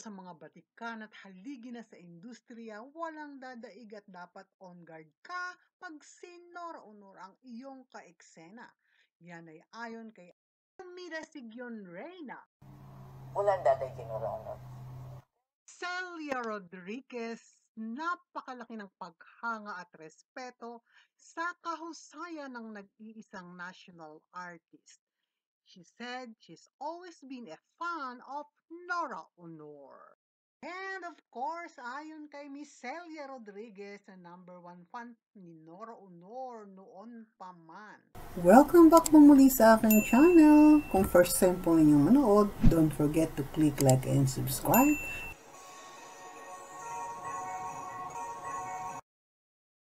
sa mga batikan at haligi na sa industriya, walang dadaig at dapat on guard ka pag sinor-unor ang iyong kaeksena. Yan ay ayon kay Mira Sigyon Reyna. Walang dadaig sinor-unor. Celia Rodriguez, napakalaki ng paghanga at respeto sa kahusayan ng nag-iisang national artist. She said she's always been a fan of Nora Honor. And of course, ayon kay Miss Celia Rodriguez, ang #1 fan ni Nora Honor noon pa man. Welcome back po muli sa aking channel. Kung first time po ninyong manood, don't forget to click like and subscribe.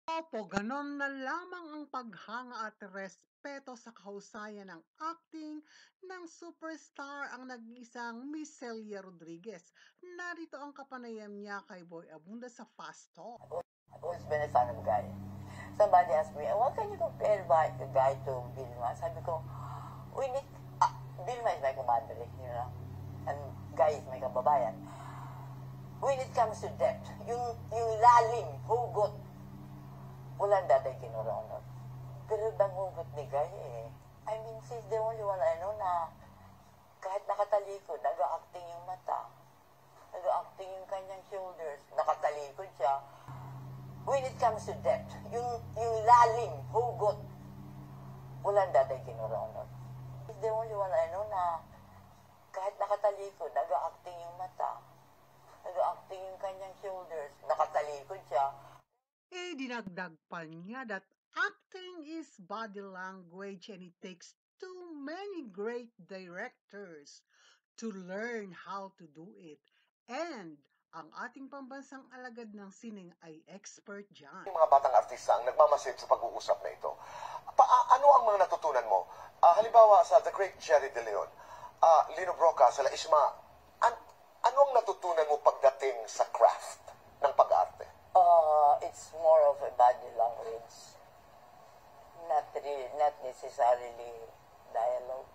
Opo, ganon na lamang ang paghanga at respeto sa kahusayan ng acting ng superstar ang nag-iisang Miss Celia Rodriguez. Narito ang kapanayam niya kay Boy Abunda sa Fast Talk. I've always been a fan of Guy. Somebody asked me, what can you compare the Guy to Vilma? Sabi ko, we need, Vilma is my commander, you know, and Guy is my kababayan. When it comes to depth, yung lalim, hugot, walang dadaig sinor-unor. Pero ang hugot ni Guy I mean, she's the only one I know na kahit nakatalikod, nag-acting yung mata, nag-acting yung kanyang shoulders, nakatalikod siya. When it comes to depth, yung lalim, hugot, walang dadaig sinor-unor. She's the only one I know na kahit nakatalikod, nag-acting yung mata, nag-acting yung kanyang shoulders, nakatalikod siya. Dinagdag pa niya that acting is body language and it takes too many great directors to learn how to do it. And ang ating pambansang alagad ng sining ay expert dyan. Yung mga batang artista ang nagmamasid sa pag-uusap na ito. Ano ang mga natutunan mo? Halimbawa sa The Great Jerry De Leon, Lino Broca, sa La Isma, ano ang natutunan mo pagdating sa craft ng pag-arte? It's more of a body language. Not necessarily dialogue.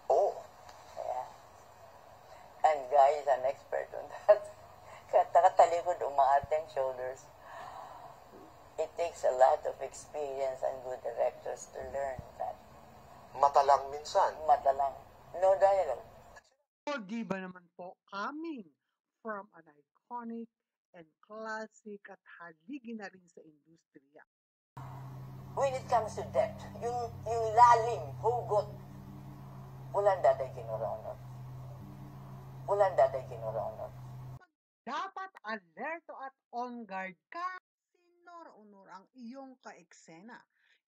Oh, Yeah. And Guy is an expert on that. Kahit nakatalikod, umaarte ang shoulders. It takes a lot of experience and good directors to learn that. mata lang minsan. Mata lang. No dialogue. O di ba naman po coming from an iconic and classic at haligi na rin sa industriya. When it comes to depth, yung lalim, hugot, walang dadaig sinor-unor. Walang dadaig sinor-unor. Dapat alerto at on guard ka. Sinor-unor ang iyong kaeksena.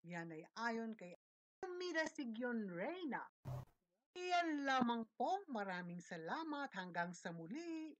Yan ay ayon kay Mira Sigyon Reyna. Iyan lamang po. Maraming salamat. Hanggang sa muli.